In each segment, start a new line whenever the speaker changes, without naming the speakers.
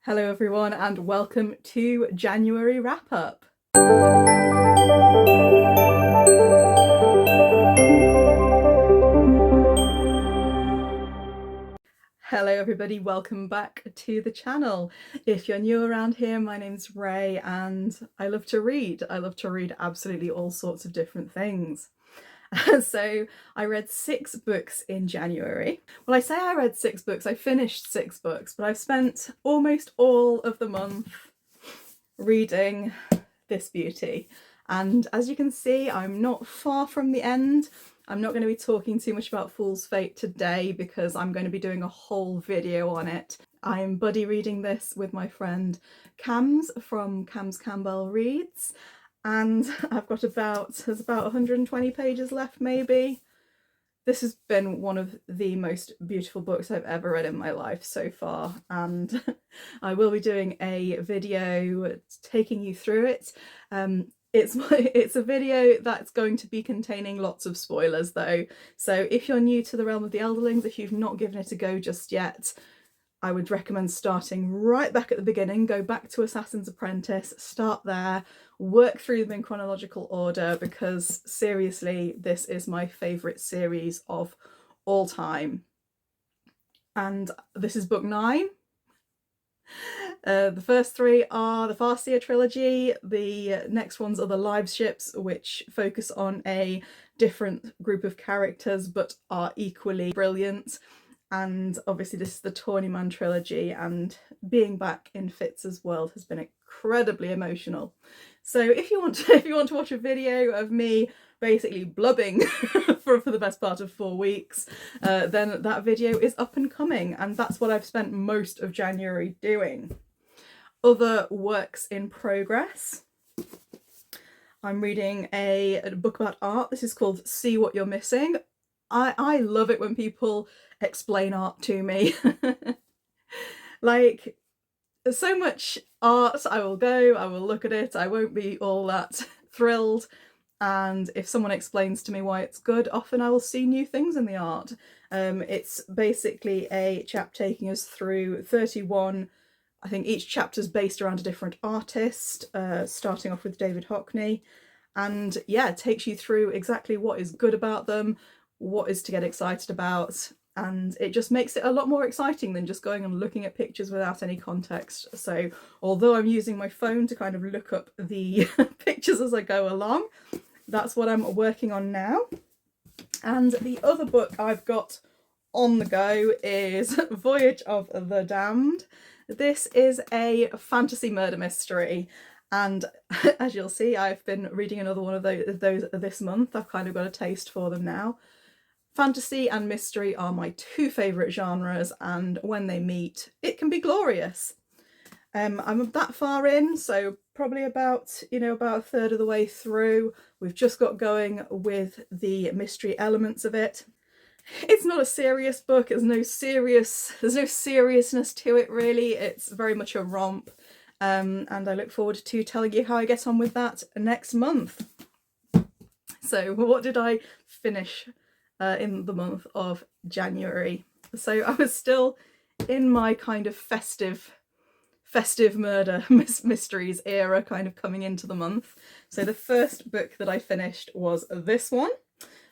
Hello everyone and welcome to January wrap-up. Hello everybody, welcome back to the channel. If you're new around here, my name's Ray and I love to read. I love to read absolutely all sorts of different things. So I read 6 books in January. Well, I say I read 6 books, I finished 6 books, but I've spent almost all of the month reading this beauty. And as you can see, I'm not far from the end. I'm not going to be talking too much about Fool's Fate today because I'm going to be doing a whole video on it. I am buddy reading this with my friend Cams from Cams Campbell Reads. And there's about 120 pages left maybe. This has been one of the most beautiful books I've ever read in my life so far, and I will be doing a video taking you through it. It's a video that's going to be containing lots of spoilers though, so if you're new to the realm of the Elderlings, if you've not given it a go just yet, I would recommend starting right back at the beginning. Go back to Assassin's Apprentice, start there, work through them in chronological order, because seriously, this is my favourite series of all time. And this is book 9. The first 3 are the Farseer trilogy. The next ones are the Lives ships, which focus on a different group of characters but are equally brilliant. And obviously this is the Tourneyman trilogy, and being back in Fitz's world has been incredibly emotional. So if you want to watch a video of me basically blubbing for the best part of 4 weeks, then that video is up and coming, and that's what I've spent most of January doing. Other works in progress. I'm reading a book about art. This is called See What You're Missing. I love it when people explain art to me. Like, so much art, I will look at it, I won't be all that thrilled, and if someone explains to me why it's good, often I will see new things in the art. It's basically a chap taking us through 31, I think each chapter's based around a different artist, starting off with David Hockney, and yeah, it takes you through exactly what is good about them, what is to get excited about, and it just makes it a lot more exciting than just going and looking at pictures without any context. So although I'm using my phone to kind of look up the pictures as I go along, that's what I'm working on now. And the other book I've got on the go is Voyage of the Damned. This is a fantasy murder mystery, and as you'll see, I've been reading another one of those this month. I've kind of got a taste for them now. Fantasy and mystery are my 2 favourite genres, and when they meet, it can be glorious. I'm that far in, so probably about a third of the way through. We've just got going with the mystery elements of it. It's not a serious book, there's no seriousness to it really, it's very much a romp, and I look forward to telling you how I get on with that next month. So what did I finish in the month of January? So I was still in my kind of festive murder mysteries era, kind of coming into the month. So the first book that I finished was this one,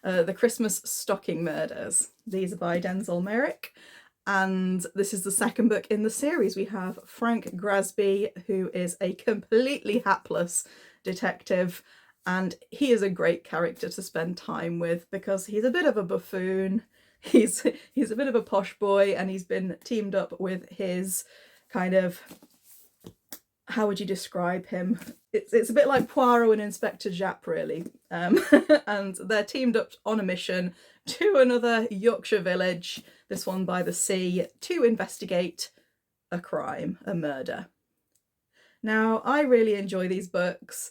The Christmas Stocking Murders. These are by Denzil Meyrick, and this is the second book in the series. We have Frank Grasby, who is a completely hapless detective, and he is a great character to spend time with because he's a bit of a buffoon, he's a bit of a posh boy, and he's been teamed up with his kind of, how would you describe him? It's a bit like Poirot and Inspector Japp really, and they're teamed up on a mission to another Yorkshire village, this one by the sea, to investigate a crime, a murder. Now, I really enjoy these books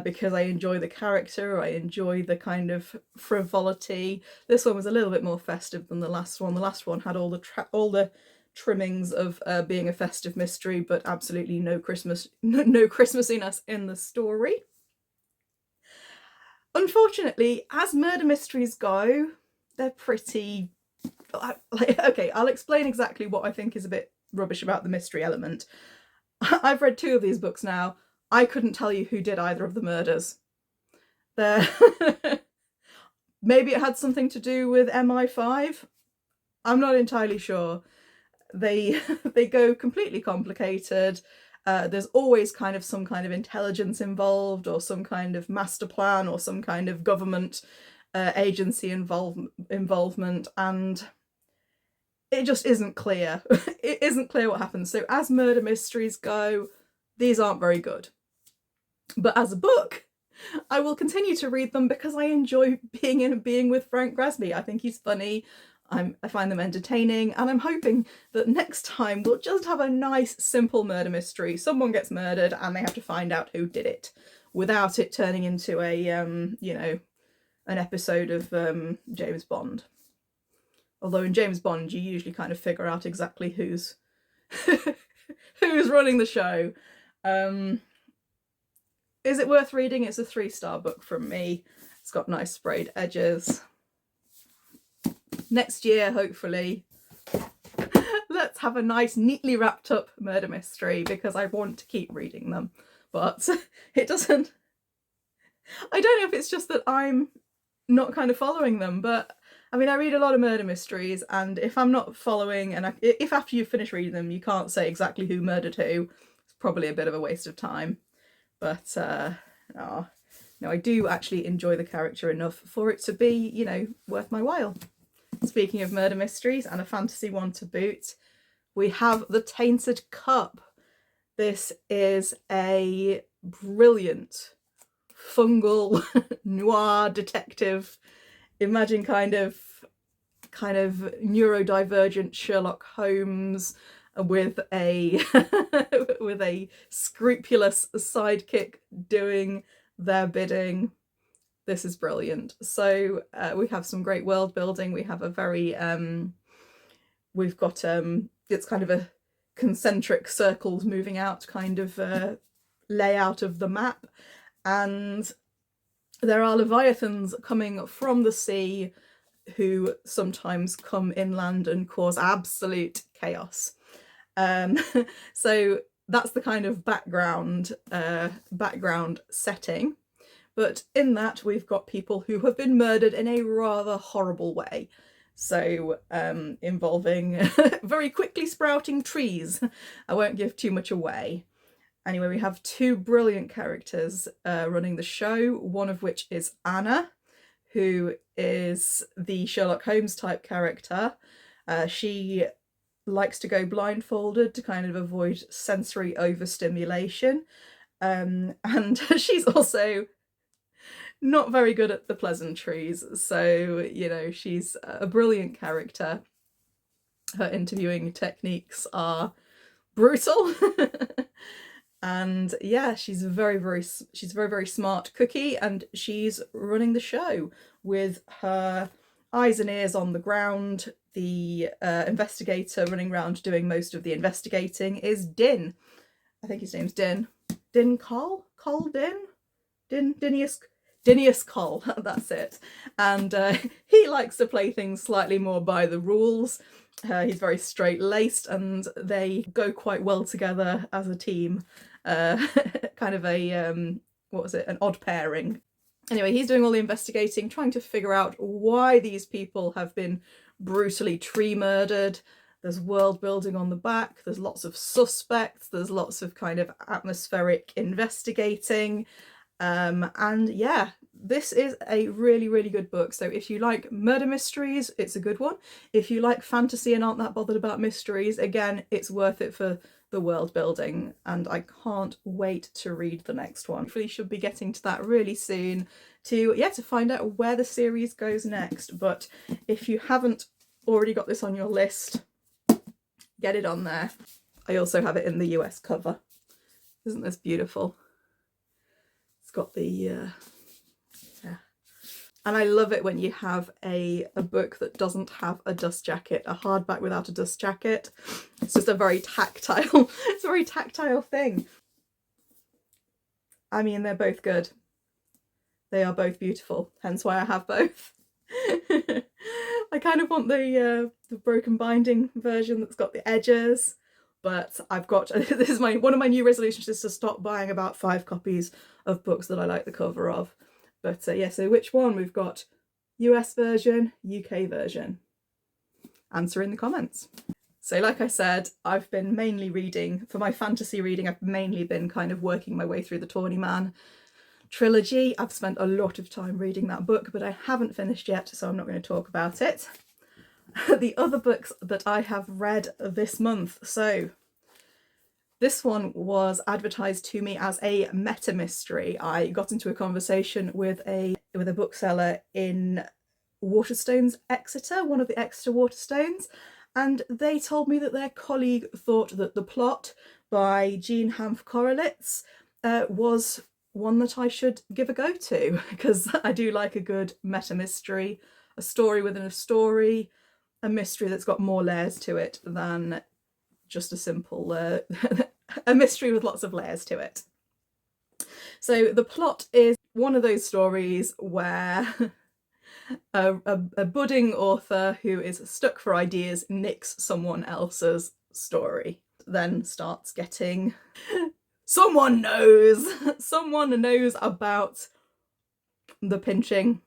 because I enjoy the character, I enjoy the kind of frivolity. This one was a little bit more festive than the last one. The last one had all the trimmings of being a festive mystery, but absolutely no Christmassiness in the story. Unfortunately, as murder mysteries go, they're pretty, like, okay, I'll explain exactly what I think is a bit rubbish about the mystery element. I've read 2 of these books now. I couldn't tell you who did either of the murders. Maybe it had something to do with MI5. I'm not entirely sure. They go completely complicated. There's always kind of some kind of intelligence involved, or some kind of master plan, or some kind of government agency involvement, and it just isn't clear. It isn't clear what happens. So as murder mysteries go, these aren't very good. But as a book, I will continue to read them because I enjoy being with Frank Grasby. I think he's funny. I find them entertaining, and I'm hoping that next time we'll just have a nice, simple murder mystery. Someone gets murdered and they have to find out who did it, without it turning into a, you know, an episode of James Bond. Although in James Bond, you usually kind of figure out exactly who's who's running the show. Is it worth reading? It's a 3-star book from me. It's got nice sprayed edges. Next year, hopefully, let's have a nice, neatly wrapped up murder mystery, because I want to keep reading them. But it doesn't... I don't know if it's just that I'm not kind of following them, but I mean, I read a lot of murder mysteries, and if I'm not following, and if after you finish reading them you can't say exactly who murdered who, it's probably a bit of a waste of time. But no, I do actually enjoy the character enough for it to be, you know, worth my while. Speaking of murder mysteries, and a fantasy one to boot, we have The Tainted Cup. This is a brilliant fungal noir detective. Imagine kind of neurodivergent Sherlock Holmes with a with a scrupulous sidekick doing their bidding. This is brilliant. So we have some great world building. We have a very we've got it's kind of a concentric circles moving out kind of layout of the map, and there are leviathans coming from the sea who sometimes come inland and cause absolute chaos. So that's the kind of background setting. But in that, we've got people who have been murdered in a rather horrible way. So involving very quickly sprouting trees. I won't give too much away. Anyway, we have 2 brilliant characters running the show, one of which is Anna, who is the Sherlock Holmes type character. She likes to go blindfolded to kind of avoid sensory overstimulation. And she's also not very good at the pleasantries, so, you know, she's a brilliant character. Her interviewing techniques are brutal. And yeah, she's a very smart cookie, and she's running the show with her eyes and ears on the ground. The investigator running around doing most of the investigating is Din. I think his name's Din. Din Col? Col Din? Dinius Col, that's it. And he likes to play things slightly more by the rules. He's very straight-laced, and they go quite well together as a team. Kind of a, what was it, an odd pairing. Anyway, he's doing all the investigating, trying to figure out why these people have been brutally tree murdered. There's world building on the back, there's lots of suspects, there's lots of kind of atmospheric investigating. And yeah, this is a really good book. So if you like murder mysteries, it's a good one. If you like fantasy and aren't that bothered about mysteries, again, it's worth it for the world building, and I can't wait to read the next one. Hopefully should be getting to that really soon to find out where the series goes next. But if you haven't already got this on your list, get it on there. I also have it in the US cover. Isn't this beautiful? It's got the yeah. And I love it when you have a book that doesn't have a dust jacket, a hardback without a dust jacket. It's just a very tactile, it's a very tactile thing. I mean, they're both good. They are both beautiful, hence why I have both. I kind of want the broken binding version that's got the edges, but I've got, this is one of my new resolutions, is to stop buying about 5 copies of books that I like the cover of. But yeah, so which one? We've got US version, UK version. Answer in the comments. So like I said, I've been mainly reading, for my fantasy reading, I've mainly been kind of working my way through the Tawny Man trilogy. I've spent a lot of time reading that book, but I haven't finished yet, so I'm not going to talk about it. The other books that I have read this month. So this one was advertised to me as a meta mystery. I got into a conversation with a bookseller in Waterstones, Exeter, one of the Exeter Waterstones, and they told me that their colleague thought that The Plot by Jean Hanff Korelitz was one that I should give a go to, because I do like a good meta mystery, a story within a story, a mystery that's got more layers to it than just a simple a mystery with lots of layers to it. So The Plot is one of those stories where a budding author who is stuck for ideas nicks someone else's story, then starts getting someone knows about the pinching,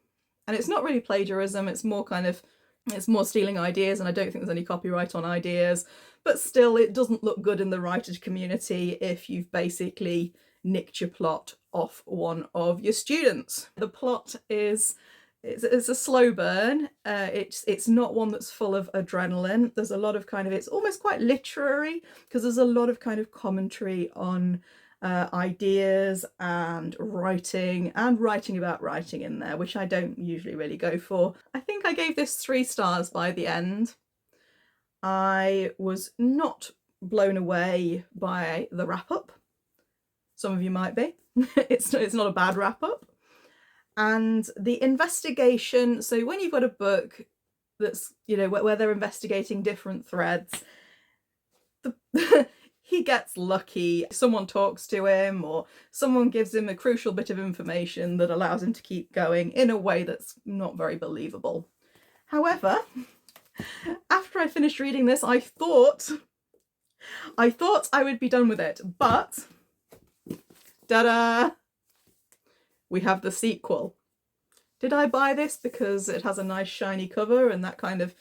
and it's not really plagiarism, it's more stealing ideas, and I don't think there's any copyright on ideas, but still it doesn't look good in the writer community if you've basically nicked your plot off one of your students. The plot is it's a slow burn. It's not one that's full of adrenaline. There's a lot of it's almost quite literary, because there's a lot of kind of commentary on ideas and writing about writing in there, which I don't usually really go for. I think I gave this 3 stars by the end. I was not blown away by the wrap-up. Some of you might be. It's not a bad wrap-up. And the investigation, so when you've got a book that's, where they're investigating different threads, he gets lucky. Someone talks to him, or someone gives him a crucial bit of information that allows him to keep going in a way that's not very believable. However, after I finished reading this, I thought I would be done with it, but ta-da! We have the sequel. Did I buy this because it has a nice shiny cover and that kind of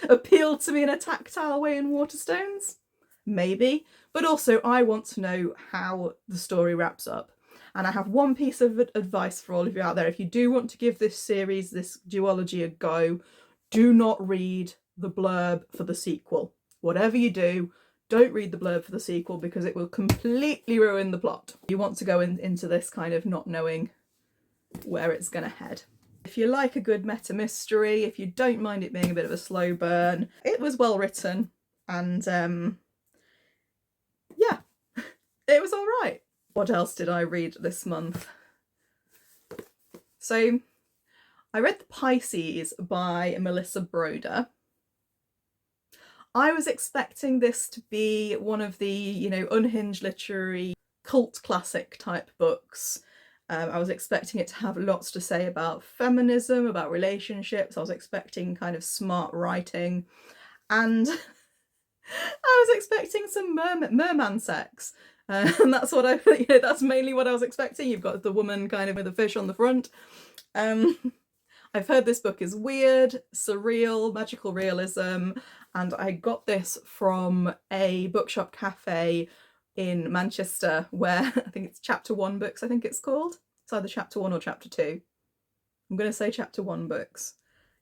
appealed to me in a tactile way in Waterstones? Maybe, but also I want to know how the story wraps up. And I have one piece of advice for all of you out there. If you do want to give this series, this duology, a go, do not read the blurb for the sequel. Whatever you do, don't read the blurb for the sequel, because it will completely ruin the plot. You want to go into this kind of not knowing where it's going to head. If you like a good meta mystery, if you don't mind it being a bit of a slow burn, it was well written, and yeah, it was all right. What else did I read this month? So I read The Pisces by Melissa Broder. I was expecting this to be one of the, unhinged literary cult classic type books. I was expecting it to have lots to say about feminism, about relationships. I was expecting kind of smart writing, and I was expecting some merman sex. And that's what that's mainly what I was expecting. You've got the woman kind of with a fish on the front. I've heard this book is weird, surreal, magical realism, and I got this from a bookshop cafe in Manchester, where I think it's Chapter 1 Books, I think it's called. It's either Chapter 1 or Chapter 2. I'm going to say Chapter 1 Books.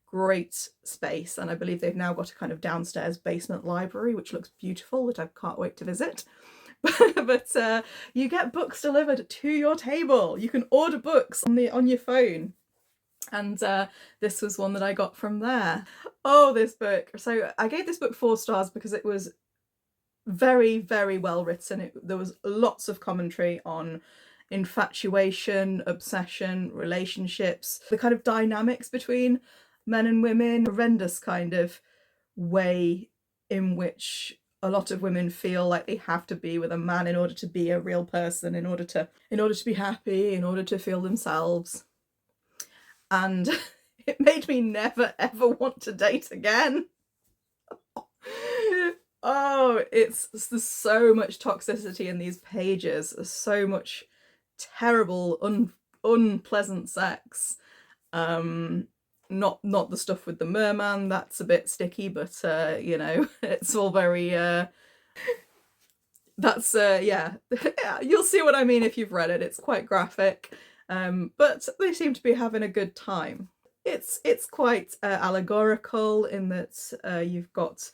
Great space, and I believe they've now got a kind of downstairs basement library, which looks beautiful, that I can't wait to visit. But you get books delivered to your table. You can order books on your phone. And this was one that I got from there. Oh, this book. So I gave this book 4 stars because it was very, very well written. There was lots of commentary on infatuation, obsession, relationships, the kind of dynamics between men and women, horrendous kind of way in which a lot of women feel like they have to be with a man in order to be a real person, in order to be happy, in order to feel themselves. And it made me never ever want to date again. Oh, there's so much toxicity in these pages. There's so much terrible, unpleasant sex. Not the stuff with the merman, that's a bit sticky, but you know, it's all very that's yeah. You'll see what I mean if you've read it. It's quite graphic. But they seem to be having a good time. It's quite allegorical in that you've got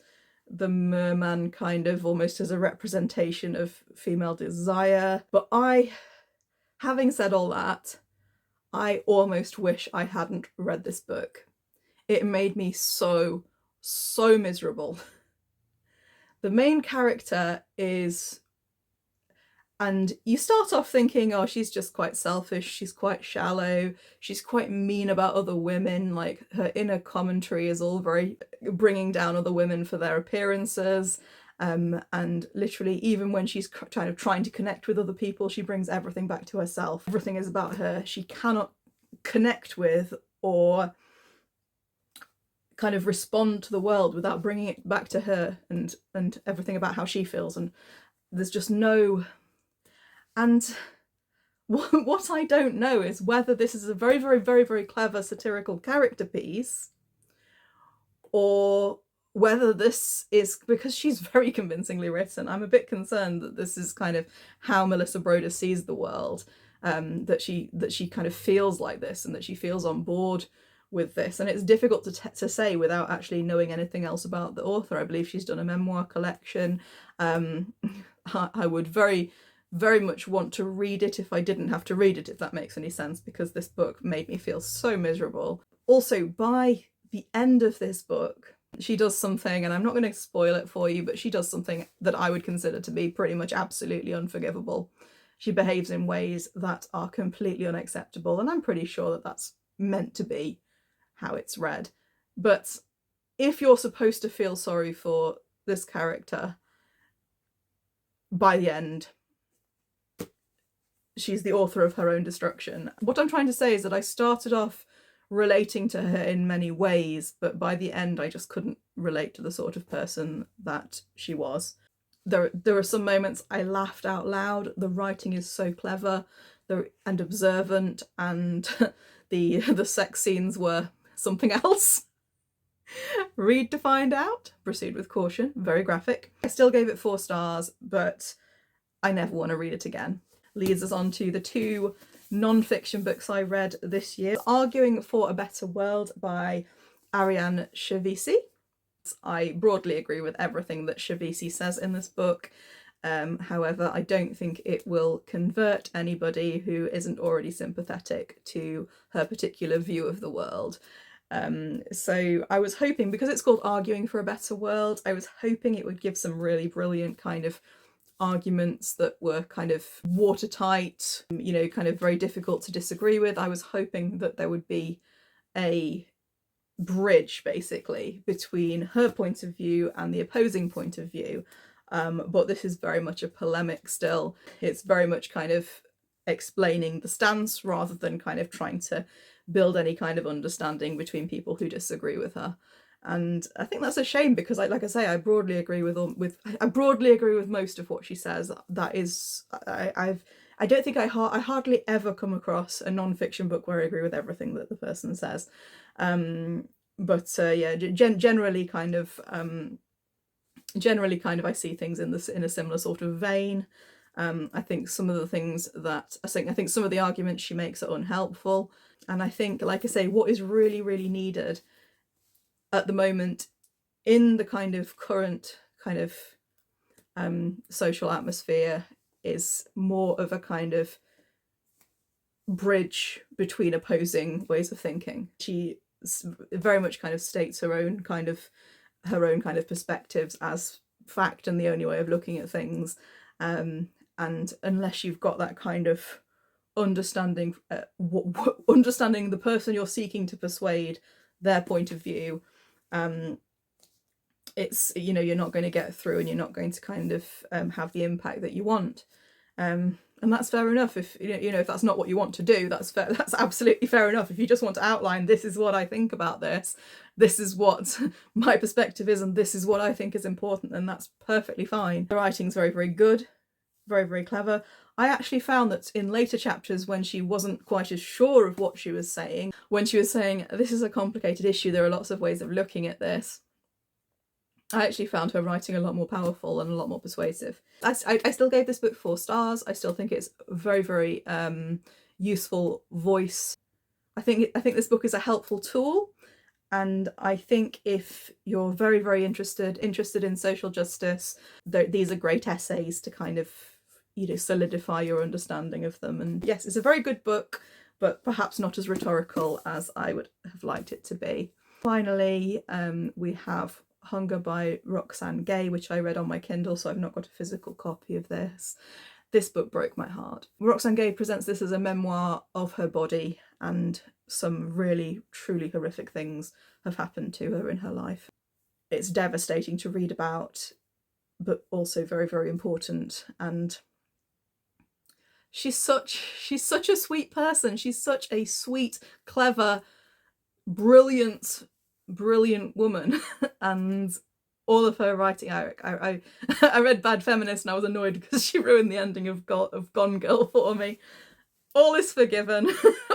the merman kind of almost as a representation of female desire. But having said all that, I almost wish I hadn't read this book. It made me so miserable. The main character is, and you start off thinking, oh, she's just quite selfish, she's quite shallow, she's quite mean about other women, like her inner commentary is all very bringing down other women for their appearances, and literally even when she's kind of trying to connect with other people, she brings everything back to herself. Everything is about her. She cannot connect with or kind of respond to the world without bringing it back to her and everything about how she feels, and there's just no. And what I don't know is whether this is a very, very, very, very clever satirical character piece, or whether this is because she's very convincingly written. I'm a bit concerned that this is kind of how Melissa Broder sees the world, that she kind of feels like this and that she feels on board with this. And it's difficult to say without actually knowing anything else about the author. I believe she's done a memoir collection. I would very much want to read it if I didn't have to read it, if that makes any sense, because this book made me feel so miserable. Also, by the end of this book, she does something, and I'm not going to spoil it for you, but she does something that I would consider to be pretty much absolutely unforgivable. She behaves in ways that are completely unacceptable, and I'm pretty sure that that's meant to be how it's read. But if you're supposed to feel sorry for this character, by the end, she's the author of her own destruction. What I'm trying to say is that I started off relating to her in many ways, but by the end I just couldn't relate to the sort of person that she was. There are some moments I laughed out loud. The writing is so clever and observant, and the sex scenes were something else. Read to find out. Proceed with caution. Very graphic. I still gave it 4 stars, but I never want to read it again. Leads us on to the 2 non-fiction books I read this year. Arguing for a Better World by Arianne Shahvisi. I broadly agree with everything that Shahvisi says in this book. However, I don't think it will convert anybody who isn't already sympathetic to her particular view of the world. So I was hoping, because it's called Arguing for a Better World, I was hoping it would give some really brilliant kind of arguments that were kind of watertight, you know, kind of very difficult to disagree with. I was hoping that there would be a bridge basically between her point of view and the opposing point of view, but this is very much a polemic still. It's very much kind of explaining the stance rather than kind of trying to build any kind of understanding between people who disagree with her. And I think that's a shame, because like I say, I broadly agree with most of what she says. That is, I don't think I hardly ever come across a non-fiction book where I agree with everything that the person says. But yeah, generally kind of I see things in a similar sort of vein. I think some of the arguments she makes are unhelpful, and I think, like I say, what is really, really needed at the moment in the kind of current kind of social atmosphere is more of a kind of bridge between opposing ways of thinking. She very much kind of states her own kind of perspectives as fact and the only way of looking at things, and unless you've got that kind of understanding the person you're seeking to persuade, their point of view, it's, you know, you're not going to get through, and you're not going to kind of have the impact that you want. And that's fair enough. If if that's not what you want to do, that's fair. That's absolutely fair enough. If you just want to outline, this is what I think about this, this is what my perspective is, and this is what I think is important, then that's perfectly fine. The writing's very, very good, very, very clever. I actually found that in later chapters, when she wasn't quite as sure of what she was saying, when she was saying, this is a complicated issue, there are lots of ways of looking at this, I actually found her writing a lot more powerful and a lot more persuasive. I still gave this book 4 stars. I still think it's very, very useful voice. I think this book is a helpful tool, and I think if you're very, very interested in social justice, these are great essays to kind of solidify your understanding of them. And yes, it's a very good book, but perhaps not as rhetorical as I would have liked it to be. Finally, we have Hunger by Roxane Gay, which I read on my Kindle, so I've not got a physical copy of this. This book broke my heart. Roxane Gay presents this as a memoir of her body, and some really, truly horrific things have happened to her in her life. It's devastating to read about, but also very, very important. And she's such a sweet person. She's such a sweet, clever, brilliant woman. And all of her writing, I read Bad Feminist and I was annoyed because she ruined the ending of Gone Girl for me. All is forgiven.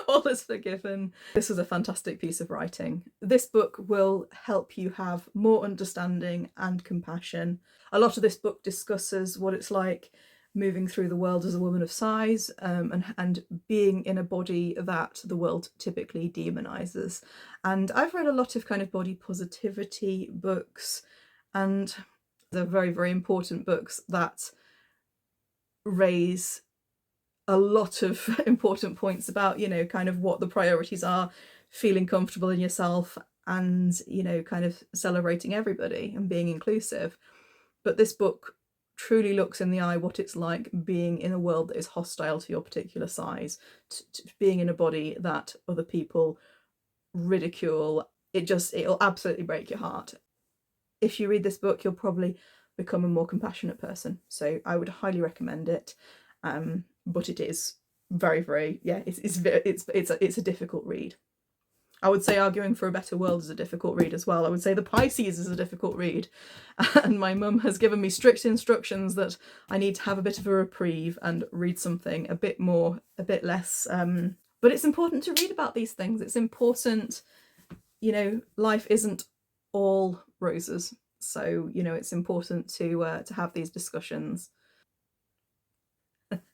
All is forgiven. This was a fantastic piece of writing. This book will help you have more understanding and compassion. A lot of this book discusses what it's like moving through the world as a woman of size, and being in a body that the world typically demonizes. And I've read a lot of kind of body positivity books, and they're very, very important books that raise a lot of important points about, kind of what the priorities are, feeling comfortable in yourself, and, kind of celebrating everybody and being inclusive. But this book truly looks in the eye what it's like being in a world that is hostile to your particular size, to being in a body that other people ridicule. It'll absolutely break your heart. If you read this book, you'll probably become a more compassionate person. So I would highly recommend it. But it is very, very, it's a difficult read. I would say Arguing for a Better World is a difficult read as well. I would say The Pisces is a difficult read. And my mum has given me strict instructions that I need to have a bit of a reprieve and read something a bit less. But it's important to read about these things. It's important, life isn't all roses. So, it's important to have these discussions.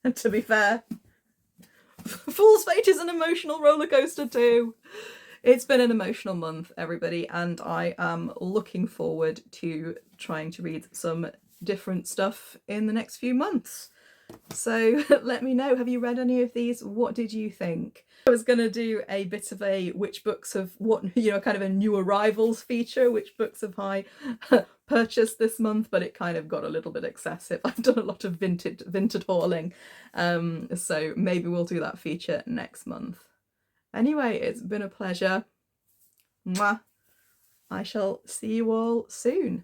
And to be fair, Fool's Fate is an emotional roller coaster too. It's been an emotional month, everybody, and I am looking forward to trying to read some different stuff in the next few months. So let me know, have you read any of these? What did you think? I was going to do a bit of a which books have kind of a new arrivals feature, which books have I purchased this month, but it kind of got a little bit excessive. I've done a lot of vintage hauling, so maybe we'll do that feature next month. Anyway, it's been a pleasure. Mwah. I shall see you all soon.